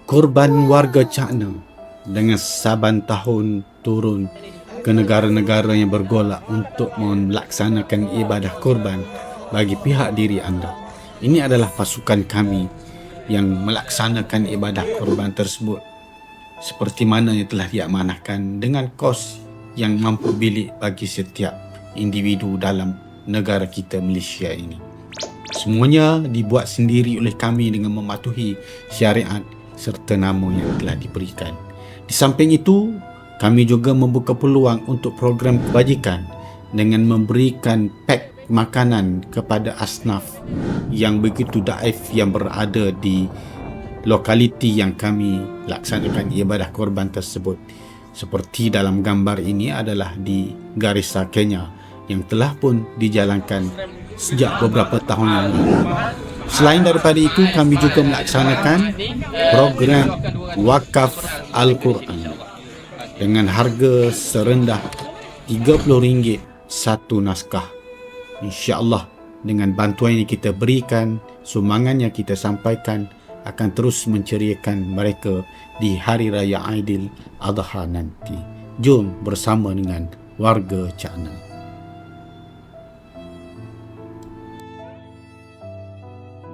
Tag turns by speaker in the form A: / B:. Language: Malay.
A: Korban warga China dengan saban tahun turun ke negara-negara yang bergolak untuk melaksanakan ibadah korban bagi pihak diri anda. Ini adalah pasukan kami yang melaksanakan ibadah korban tersebut seperti mana yang telah diamanahkan dengan kos yang mampu bilik bagi setiap individu dalam negara kita Malaysia ini. Semuanya dibuat sendiri oleh kami dengan mematuhi syariat serta nama yang telah diberikan. Di samping itu, kami juga membuka peluang untuk program kebajikan dengan memberikan pack makanan kepada asnaf yang begitu daif yang berada di lokaliti yang kami laksanakan ibadah korban tersebut. Seperti dalam gambar ini adalah di Garissa, Kenya, yang telah pun dijalankan sejak beberapa tahun yang lalu. Selain daripada itu, kami juga melaksanakan program wakaf Al-Quran dengan harga serendah RM30 satu naskah. InsyaAllah dengan bantuan yang kita berikan, sumbangan yang kita sampaikan akan terus menceriakan mereka di Hari Raya Aidil Adha nanti. Jom bersama dengan warga China.